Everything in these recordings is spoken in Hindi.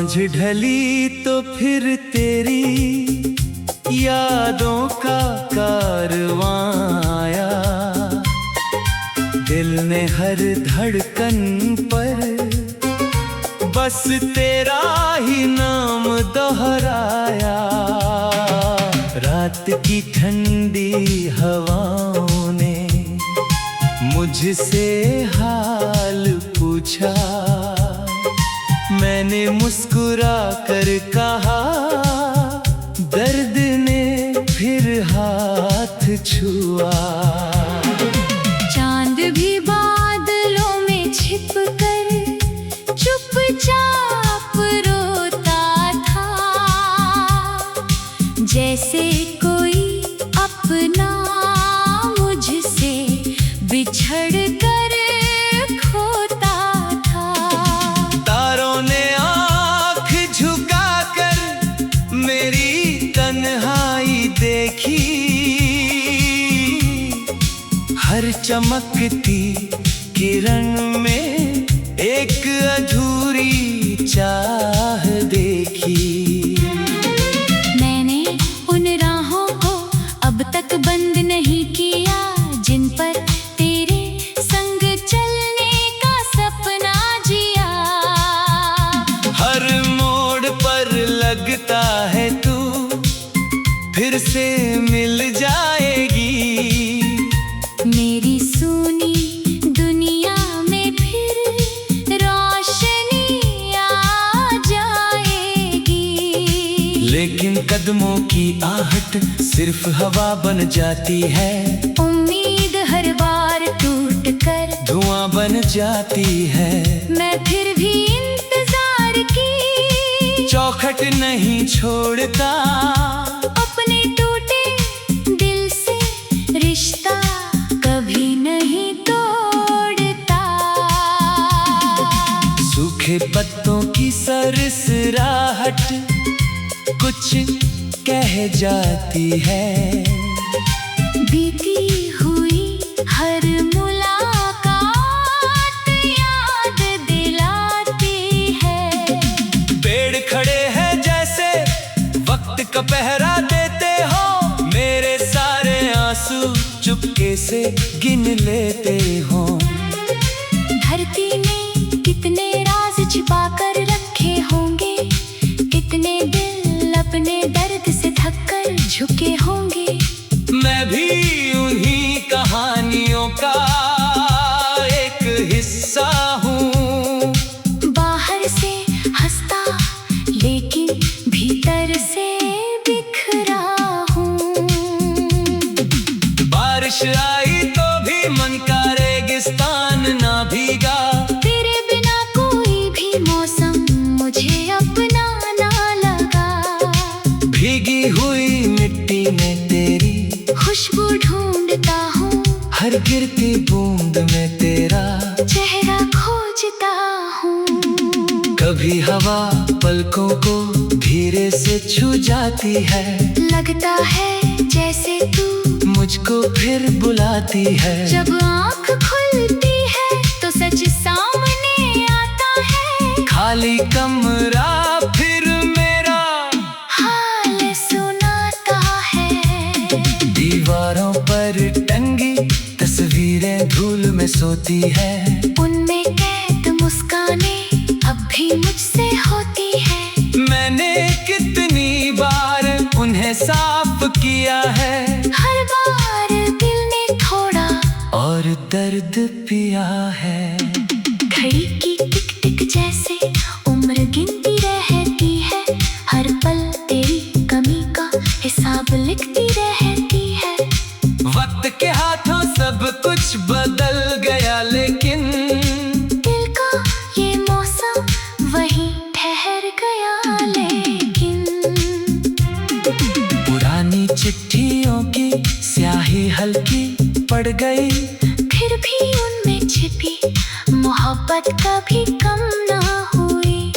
सांझ ढली तो फिर तेरी यादों का कारवां आया। दिल ने हर धड़कन पर बस तेरा ही नाम दोहराया। रात की ठंडी हवाओं ने मुझसे हाल पूछा। मैंने मुस्कुरा कर कहा, दर्द ने फिर हाथ छुआ। चांद भी बादलों में छिपकर चुपचाप रोता था, जैसे कोई अपना मुझसे बिछड़ कर खोता था। तारों ने आँख झुकाकर मेरी तन्हाई देखी। हर चमकती किरण में एक अधूरी चाह देखी। मैंने उन राहों को अब तक बंद नहीं किया, जिन पर तेरे संग चलने का सपना जिया। हर मोड़ पर लगता है तू फिर से मिल जाएगी। मेरी सूनी दुनिया में फिर रोशनी आ जाएगी। लेकिन कदमों की आहट सिर्फ हवा बन जाती है। उम्मीद हर बार टूट कर धुआं बन जाती है। मैं फिर भी इंतजार की चौखट नहीं छोड़ता। अपने टूटे दिल से रिश्ता कभी नहीं तोड़ता। सूखे पत्तों की सरसराहट कुछ कह जाती है। बीती हुई हर मुलाकात याद दिलाती है। पेड़ खड़े हैं जैसे वक्त का पहरा देते हो। मेरे सारे आंसू चुपके से गिन लेते हो। धरती ने कितने राज छिपा कर रखे होंगे, कितने दिल अपने दर्द से थककर झुके होंगे। मैं भी उन्हीं कहानियों का एक हिस्सा हूँ। बाहर से हंसता लेकिन भीतर से बिखरा हूँ। बारिश आई तो भी मन का रेगिस्तान ना भीगा। तेरे बिना कोई भी मौसम मुझे अपना ना लगा। भीगी हुई मिट्टी में तेरी खुशबू ढूंढता हूँ, हर गिरती बूंद में तेरा चेहरा खोजता हूँ। कभी हवा पलकों को धीरे से छू जाती है। लगता है जैसे तू मुझको फिर बुलाती है। जब आँख खुलती है तो सच सामने आता है। खाली कमरा फिर मेरा हाल सुनाता है। दीवारों पर टंगी तस्वीरें धूल में सोती है। उनमें कैद मुस्कानें अब भी मुझसे होती है। मैंने कितनी बार उन्हें साफ किया है। हर बार दिल ने थोड़ा और दर्द पिया है। घड़ी की टिक टिक जैसे उम्र गिनती रहती है। हर पल तेरी कमी का हिसाब लिखती रहती है। वक्त के हाथों सब कुछ बदल गया, लेकिन दिल का ये मौसम वहीं ठहर गया। लेकिन पुरानी चिट्ठियों की स्याही हल्की पड़ गई। फिर भी उनमें छिपी मोहब्बत कभी कम ना हुई।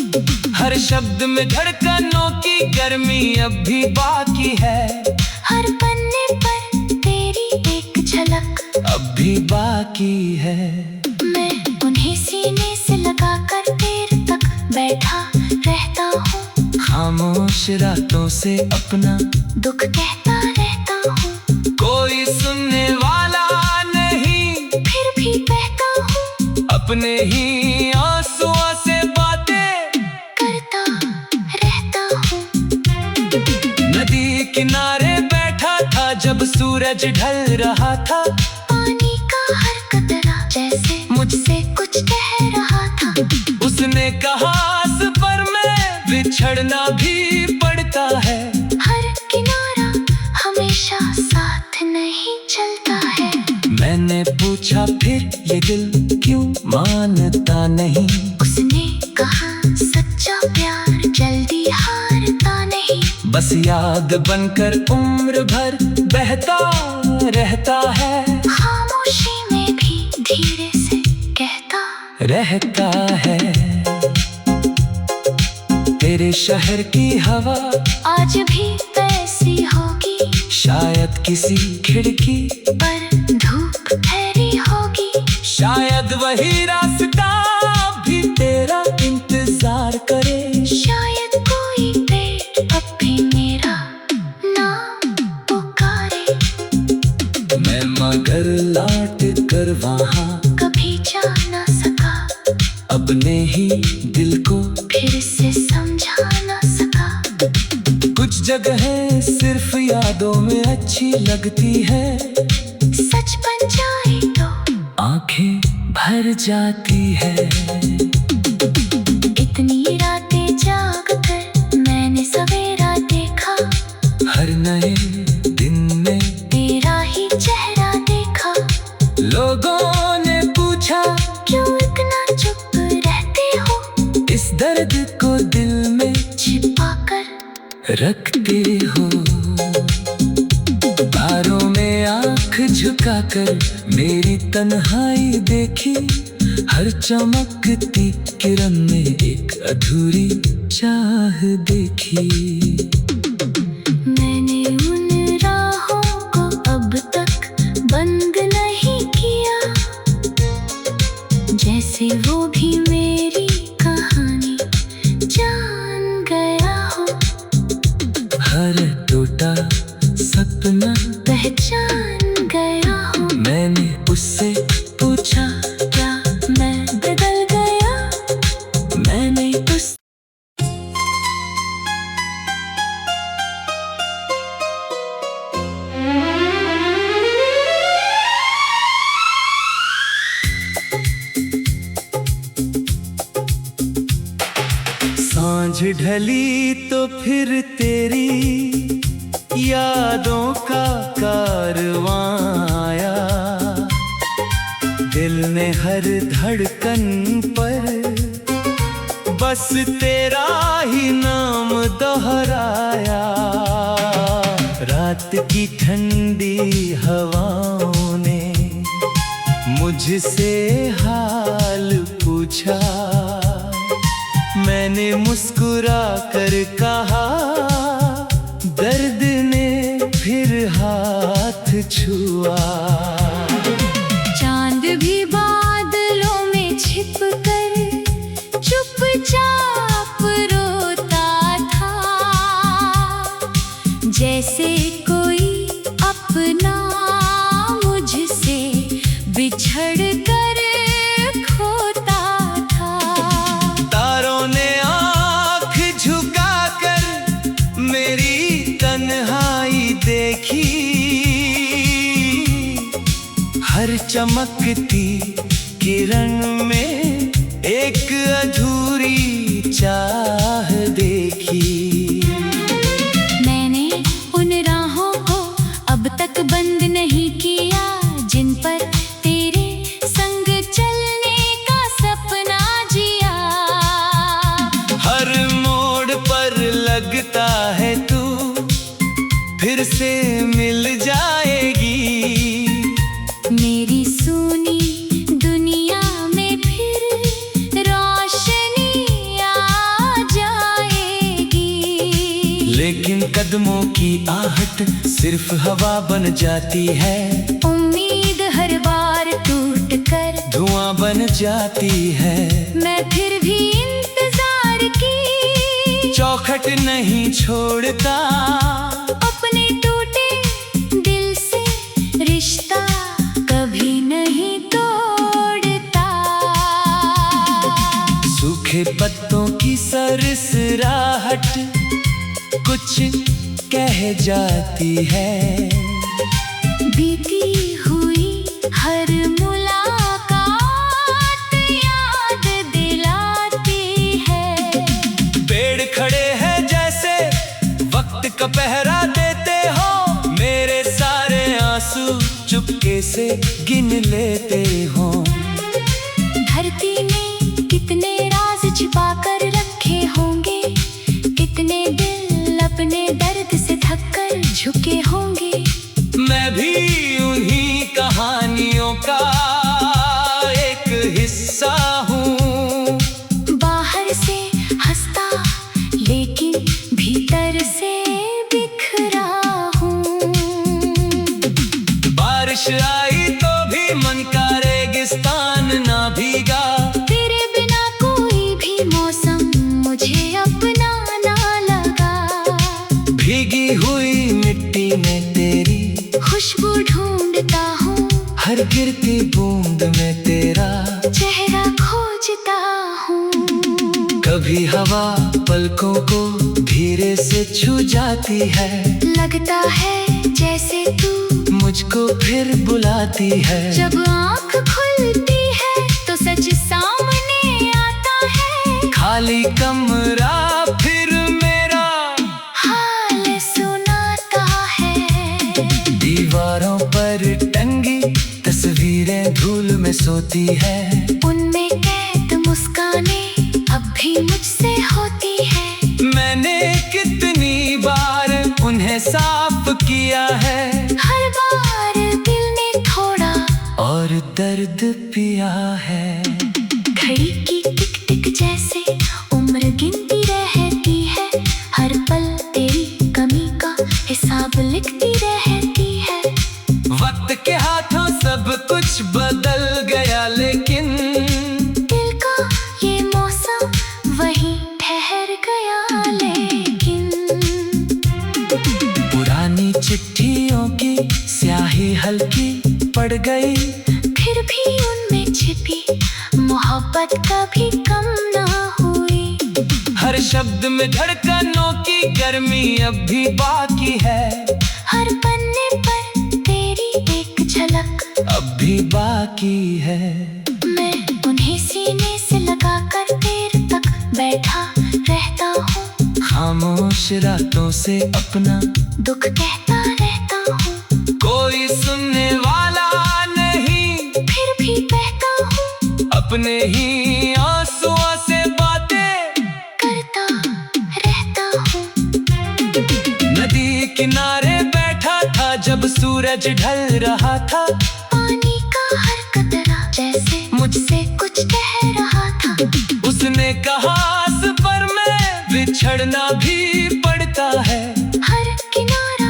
हर शब्द में धड़कनों की गर्मी अब भी बाकी है। हर पन्ने पर तेरी एक झलक अब भी बाकी है। मैं उन्हें सीने से लगा कर देर तक बैठा रहता खामोश रातों से अपना दुख कहता रहता हूँ, कोई सुनने वाला नहीं, फिर भी बहता हूँ, अपने ही आंसुओं से बातें करता रहता हूँ। नदी किनारे बैठा था जब सूरज ढल रहा था, पानी का हर कतरा जैसे मुझसे कुछ कह रहा था। उसने कहा सफर में बिछड़ना भी पड़ता है, हर किनारा हमेशा साथ नहीं चलता है। मैंने पूछा फिर ये दिल क्यों मानता नहीं, उसने कहा सच्चा प्यार जल्दी हारता नहीं, बस याद बनकर उम्र भर बहता रहता है, खामोशी में भी धीरे से कहता रहता है। तेरे शहर की हवा आज भी वैसी होगी, शायद किसी खिड़की पर धूप ठहरी होगी। शायद वही रास्ता भी तेरा इंतजार करे, शायद कोई पेड़ अब भी मेरा नाम पुकारे। मैं मगर लौट कर वहाँ कभी जा ना सका, अपने ही दिल को फिर से समझा ना सका। कुछ जगहें सिर्फ यादों में अच्छी लगती है, सच बन जाए तो आंखें भर जाती है। इतनी रातें जाग कर मैंने सवेरा देखा, हर नए दिन में तेरा ही चेहरा देखा। लोगों ने पूछा क्यों इतना चुप रहते हो, इस दर्द को दिल में छिपा कर रखते हो। तारों में आंख झुकाकर मेरी तन्हाई देखी, हर चमकती किरण में एक अधूरी चाह देखी। मैंने उन राहों को अब तक बंद नहीं किया, जैसे वो भी मेरी कहानी जान गया हो। हर टूटा सपना पहचान गया हो। मैंने उससे पूछा क्या मैं बदल गया, मैंने उस सांझ ढली तो फिर तेरी यादों का कारवां आया, दिल ने हर धड़कन पर बस तेरा ही नाम दोहराया। रात की ठंडी हवाओं ने मुझसे हाल पूछा, मैंने मुस्कुरा कर कहा, दर्द ने फिर हाथ छुआ। चांद भी बादलों में छिप कर चुपचाप रोता था, जैसे कोई अपना मुझसे बिछड़ कर खोता था। तारों ने आँख झुकाकर मेरी तन्हाई देखी, हर चमकती किरण में एक अधूरी चाह देखी। मैंने उन राहों को अब तक बंद नहीं किया, जिन पर तेरे संग चलने का सपना जिया। हर मोड़ पर लगता है तू फिर से मिल जाएगी, मेरी सूनी दुनिया में फिर रोशनी आ जाएगी। लेकिन कदमों की आहट सिर्फ हवा बन जाती है, उम्मीद हर बार टूट कर धुआं बन जाती है। मैं फिर भी इंतजार की चौखट नहीं छोड़ता। अपने टूटे दिल से रिश्ता कभी नहीं तोड़ता। सूखे पत्तों की सरसराहट कुछ कह जाती है। बीती हुई हर मुलाकात याद दिलाती है। पेड़ खड़े हैं जैसे वक्त का पहरा देते हो, मेरे सारे आंसू चुपके से गिन लेते हो। धरती ने कितने राज छिपा कर रखे होंगे, कितने दिल अपने दर्द से थककर झुके होंगे। मैं भी उन्हीं कहानियों का एक हिस्सा हूँ। बाहर से हंसता लेकिन भीतर से बिखरा हूँ। बारिश आई तो भी मन का रेगिस्तान ना भीगा। तेरे बिना कोई भी मौसम मुझे अपना ना लगा। भीगी हुई मिट्टी में तेरी खुशबू ढूंढता हूँ, हर गिरती बूंद में तेरा चेहरा खोजता हूँ। कभी हवा पलकों को धीरे से छू जाती है। लगता है जैसे तू मुझको फिर बुलाती है। जब आँख खुलती है तो सच सामने आता है। खाली कमरा फिर मेरा हाल सुनाता है। दीवारों पर टंगी तस्वीरें धूल में सोती है। उनमें कैद मुस्काने अब भी मुझसे होती है। मैंने कितनी बार उन्हें साफ किया है। हर बार दिल ने थोड़ा और दर्द पिया है। घड़ी की टिक टिक जैसे उम्र गिनती रहती है। हर पल तेरी कमी का हिसाब लिखती रहती है। वक्त के हाथों सब कुछ बदल गया, लेकिन दिल का ये मौसम वहीं ठहर गया। लेकिन पुरानी चिट्ठियों की स्याही हल्की पड़ गई। फिर भी उनमें छिपी मोहब्बत कभी कम ना हुई। हर शब्द में धड़कनों की गर्मी अब भी बाकी है। हर पन्ने पर तेरी एक झलक अब भी बाकी है। मैं उन्हें सीने से लगा कर देर तक बैठा रहता हूँ। खामोश रातों से अपना दुख कहता रहता हूँ। कोई सुनने वाला नहीं, फिर भी बहता हूँ। अपने ही आंसुओं से बातें करता रहता हूँ। नदी किनारे बैठा था जब सूरज ढल रहा था। पानी का हर कतरा जैसे मुझसे कुछ कह रहा था। उसने कहा इस पर में बिछड़ना भी पड़ता है। हर किनारा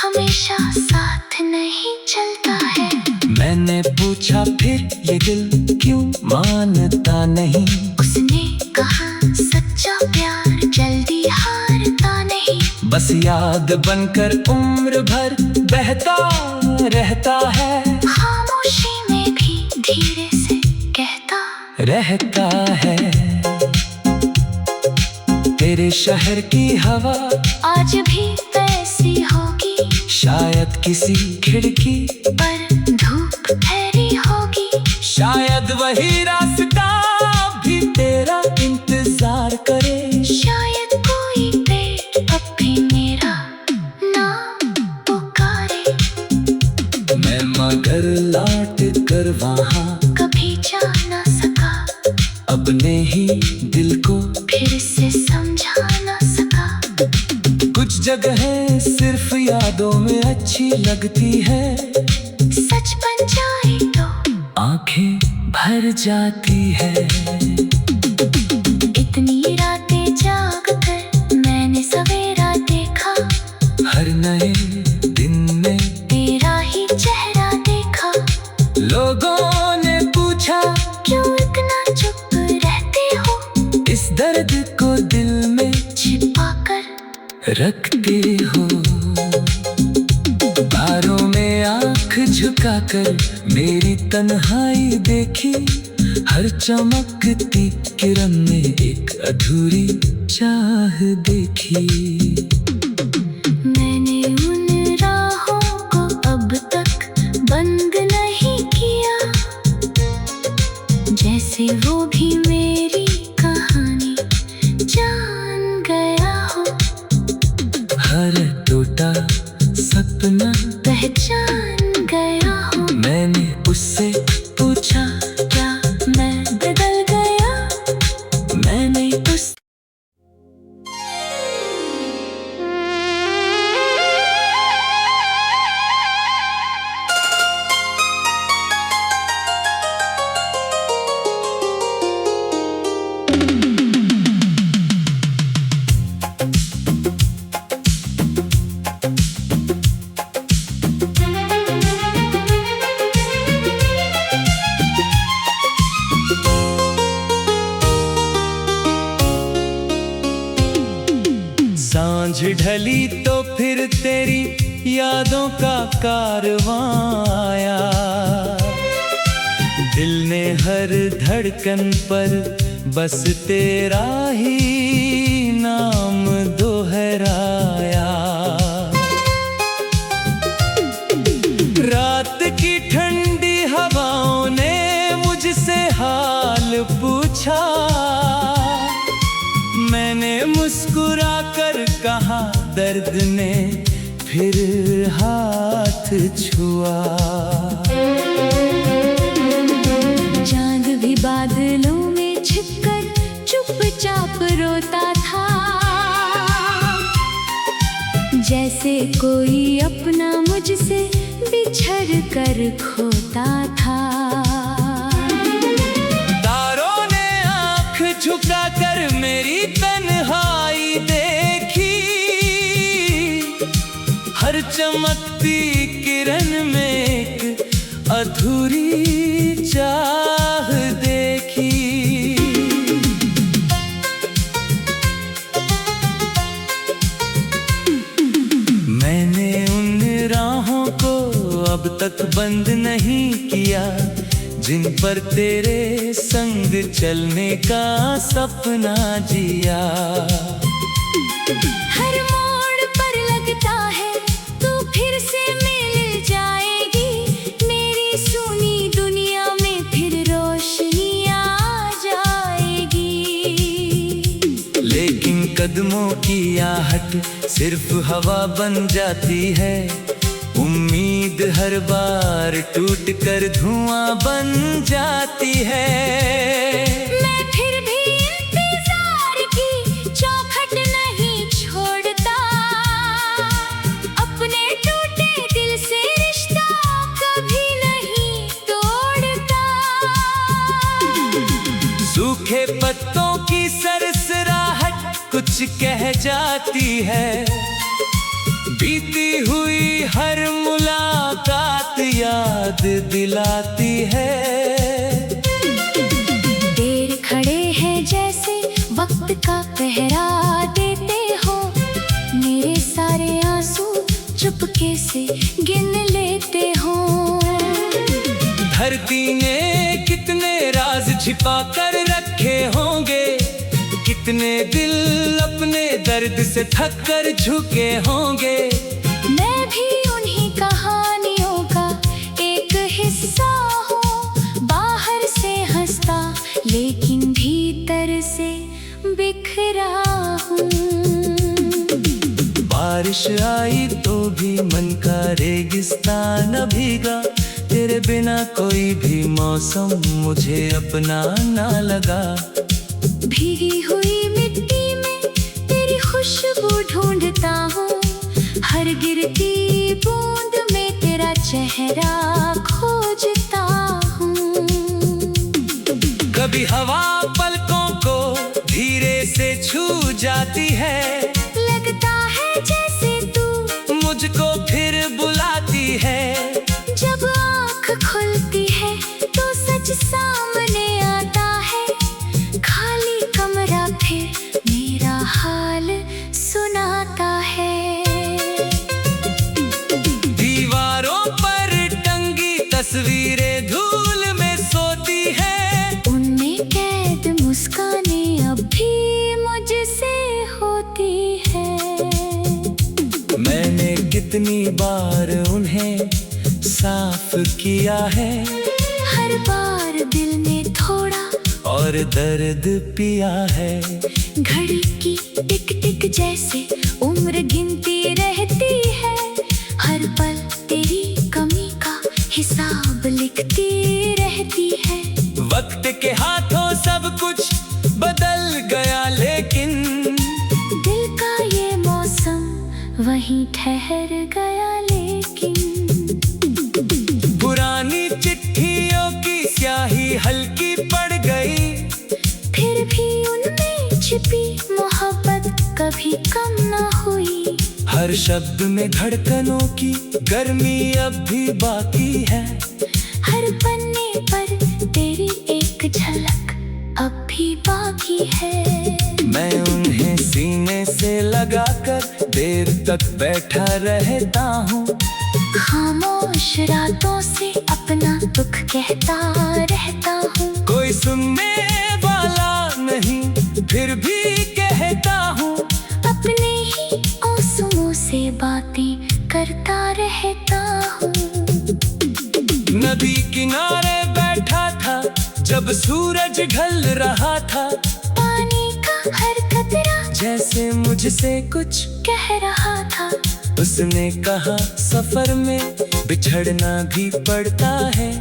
हमेशा साथ नहीं चलता है। मैंने पूछा फिर ये दिल क्यों मानता नहीं। उसने कहा सच्चा प्यार जल्दी हारता नहीं। बस याद बनकर उम्र भर बहता रहता है। खामोशी में भी धीरे से कहता रहता है। तेरे शहर की हवा आज भी वैसी होगी। शायद किसी खिड़की पर धूप ठहरी होगी। शायद वही रास्ता भी तेरा इंतजार करे। शायद कोई पेड़ अब भी मेरा नाम पुकारे। मैं मगर लौट कर वहाँ कभी जा ना सका, अपने ही दिल को फिर से समझा ना सका। कुछ जगहें सिर्फ यादों में अच्छी लगती है। सच बन जाए तो आंखें भर जाती है। इतनी रातें जाग कर मैंने सवेरा देखा। हर नए दिन में तेरा ही चेहरा देखा। लोगों ने पूछा क्यों इतना चुप रहते हो। इस दर्द को दिल में छिपाकर रखते हो। तारों में आंख झुकाकर मेरी तन्हाई देखी, हर चमकती किरण में एक अधूरी चाह देखी। मैंने उन राहों को अब तक बंद नहीं किया, जैसे वो भी मेरी कहानी जान गया हो। हर टूटा सपना पहचान गया हो। मैंने उससे पूछा, क्या मैं बदल गया? मैंने उस सांझ ढली तो फिर तेरी यादों का कारवां आया। दिल ने हर धड़कन पर बस तेरा ही नाम दोहराया। रात की ठंडी हवाओं ने मुझसे हाल पूछा, मैंने मुस्कुरा कर कहा, दर्द ने फिर हाथ छुआ। चांद भी बादलों में छिपकर चुपचाप रोता था, जैसे कोई अपना मुझसे बिछड़ कर खोता था। तारों ने आंख झुकाकर मेरी तन्हाई देखी, हर चमकती किरण में एक अधूरी चाह देखी। मैंने उन राहों को अब तक बंद नहीं किया, जिन पर तेरे संग चलने का सपना जिया। हर मोड़ पर लगता है तू फिर से मिल जाएगी, मेरी सुनी दुनिया में फिर रोशनी आ जाएगी। लेकिन कदमों की आहट सिर्फ हवा बन जाती है, उम्मीद हर बार टूट कर धुआं बन जाती है। मैं फिर भी इंतजार की चौखट नहीं छोड़ता, अपने टूटे दिल से रिश्ता कभी नहीं तोड़ता। सूखे पत्तों की सरसराहट कुछ कह जाती है, बीती हुई हर मुलाकात याद दिलाती है। देर खड़े हैं जैसे वक्त का पहरा देते हो, मेरे सारे आंसू चुपके से गिन लेते हो। धरती ने कितने राज छिपा कर रखे होंगे, कितने दिल अपने दर्द से थक कर झुके होंगे। मैं भी उन्हीं कहानियों का एक हिस्सा हूँ, बाहर से हंसता लेकिन भीतर से बिखरा हूँ। बारिश आई तो भी मन का रेगिस्तान न भीगा, तेरे बिना कोई भी मौसम मुझे अपना ना लगा। भीगी हुई मिट्टी में तेरी खुशबू ढूंढता हूँ, हर गिरती बूंद में तेरा चेहरा खोजता हूँ। कभी हवा पलकों को धीरे से छू जाती है, लगता है जैसे तू मुझको फिर बुलाती है। जब आँख खुलती है तो सच सामने आता है, खाली कमरा फिर मेरा हाल तस्वीरें धूल में सोती है, उनमें कैद मुस्कानें अब भी मुझसे होती है। मैंने कितनी बार उन्हें साफ किया है, हर बार दिल ने थोड़ा और दर्द पिया है। घड़ी की टिक टिक जैसे उम्र गिनती रहती है, हर पल तेरी कमी का हिसाब लिखती रहती है। वक्त के हाथों सब कुछ बदल गया, लेकिन दिल का ये मौसम वहीं ठहर गया। लेकिन पुरानी चिट्ठियों की स्याही हल्की पड़ गई, फिर भी उनमें छिपी मोहब्बत कभी कम न हुई। हर शब्द में धड़कनों की गर्मी अब भी बाकी है, हर पन्ने पर तेरी एक झलक अब भी बाकी है। मैं उन्हें सीने से लगाकर देर तक बैठा रहता हूँ, खामोश रातों से अपना दुख कहता रहता हूँ। कोई सुनने वाला नहीं, फिर भी कहता हूँ, अपने ही आंसुओं से बातें करता रहता हूँ। नदी किनारे बैठा था जब सूरज ढल रहा था, पानी का हर कतरा जैसे मुझसे कुछ कह रहा था। उसने कहा सफर में बिछड़ना भी पड़ता है,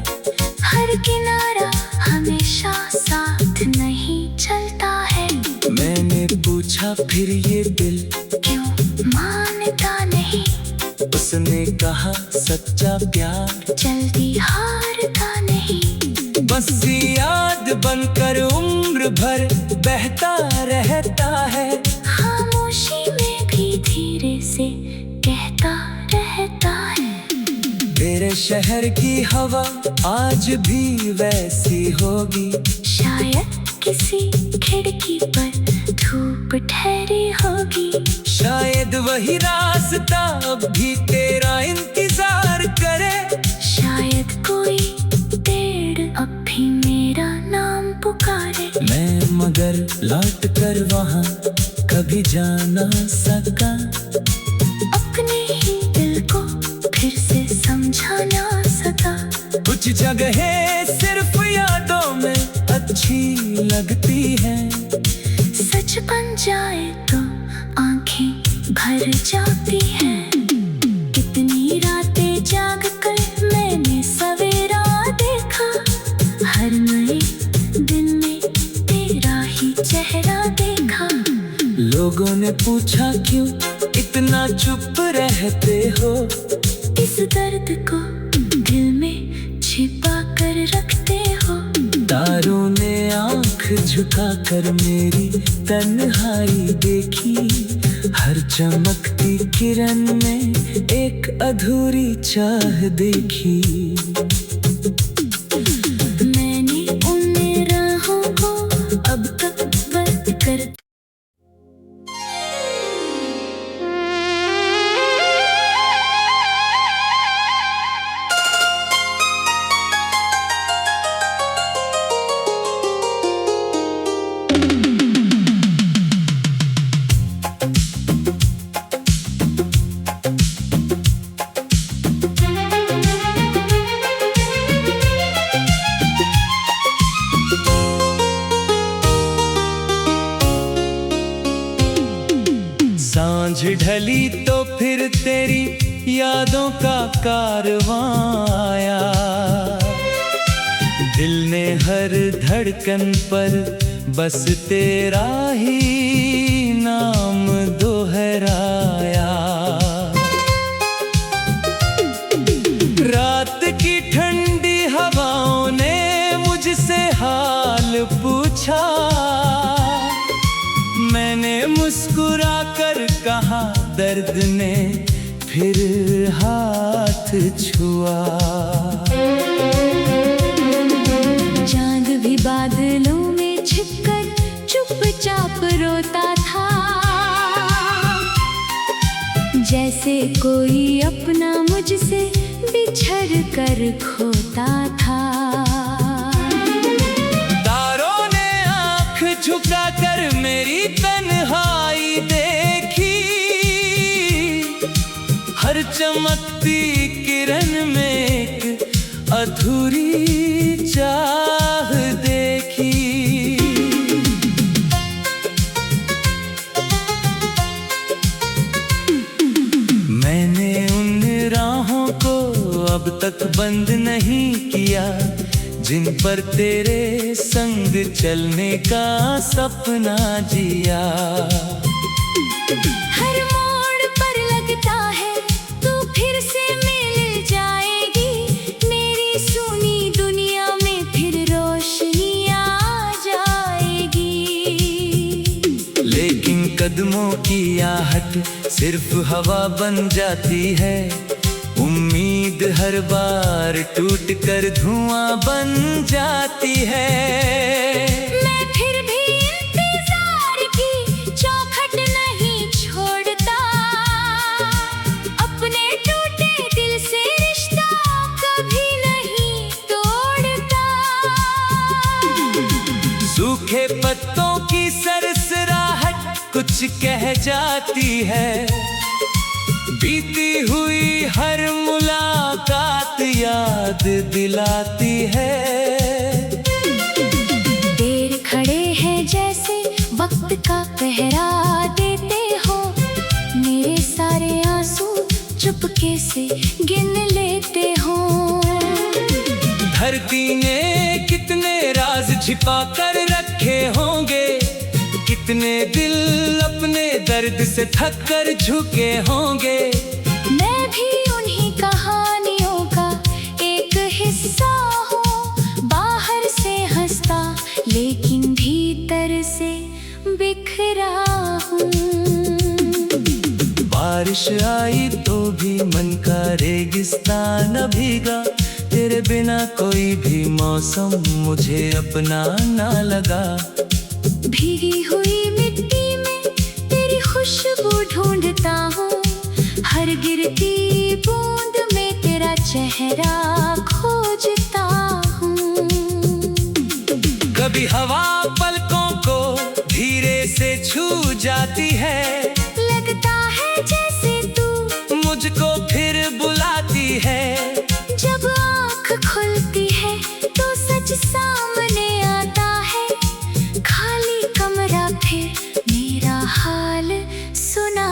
हर किनारा हमेशा साथ नहीं चलता है। मैंने पूछा फिर ये दिल क्यों मानता नहीं, उसने कहा सच्चा प्यार जल्दी हारता नहीं। बस याद बनकर उम्र भर बहता रहता है, खामोशी में भी धीरे से कहता रहता है। तेरे शहर की हवा आज भी वैसी होगी, शायद किसी खिड़की पर धूप ठहरी होगी। शायद वही रास्ता अब भी तेरा इंतजार करे, शायद कोई पेड़ अब भी मेरा नाम पुकारे। मैं मगर लौट कर वहाँ कभी जा ना सका, अपने ही दिल को फिर से समझा ना सका। कुछ जगहें सिर्फ यादों में अच्छी लगती हैं, सच बन जाए तो आंखें भर जाती हैं। कितनी रातें जाग कर मैंने सवेरा देखा, हर नए दिन में तेरा ही चेहरा देखा। लोगों ने पूछा क्यों इतना चुप रहते हो, इस दर्द को दिल में छिपा कर रखते हो। तारों ने आंख झुका कर मेरी तन्हाई देखी, हर चमकती किरण में एक अधूरी चाह देखी। मैंने उन राहों को अब तक बंद कर सांझ ढली तो फिर तेरी यादों का कारवां आया, दिल ने हर धड़कन पर बस तेरा ही नाम दोहराया। रात की ठंडी हवाओं ने मुझसे हाल पूछा, मैंने मुस्कुरा कर कहा दर्द ने फिर हाथ छुआ। चांद भी बादलों में छिपकर चुपचाप रोता था, जैसे कोई अपना मुझसे उछड़ कर खोता था। तारों ने आंख झुका कर मेरी तन्हाई देखी, हर चमकती किरण में एक अधूरी चाह देखी। मैंने उन राहों को अब तक बंद नहीं किया, जिन पर तेरे संग चलने का सपना जिया। हर मोड़ पर लगता है तू फिर से मिल जाएगी, मेरी सुनी दुनिया में फिर रोशनी आ जाएगी। लेकिन कदमों की आहट सिर्फ हवा बन जाती है, उम्मीद हर बार टूट कर धुआं बन जाती है। मैं फिर भी इंतजार की चौखट नहीं छोड़ता, अपने टूटे दिल से रिश्ता कभी नहीं तोड़ता। सूखे पत्तों की सरसराहट कुछ कह जाती है, बीती हुई हर मुलाकात याद दिलाती है। देर खड़े हैं जैसे वक्त का पहरा देते हो, मेरे सारे आंसू चुपके से गिन लेते हो। धरती ने कितने राज छिपा कर रखे होंगे, कितने दिल अपने दर्द से थक कर झुके होंगे। मैं भी उन्हीं कहानियों का एक हिस्सा हूँ, बाहर से हंसता लेकिन भीतर से बिखरा हूँ। बारिश आई तो भी मन का रेगिस्तान न भीगा, तेरे बिना कोई भी मौसम मुझे अपना ना लगा। भीगी हुई मिट्टी में तेरी खुशबू ढूंढता हूँ, हर गिरती बूंद में तेरा चेहरा खोजता हूँ। कभी हवा पलकों को धीरे से छू जाती है, लगता है जैसे तू मुझको फिर बुलाती है। जब आँख खुलती है तो सच सामने आता है, खाली कमरा फिर मेरा हाल सुना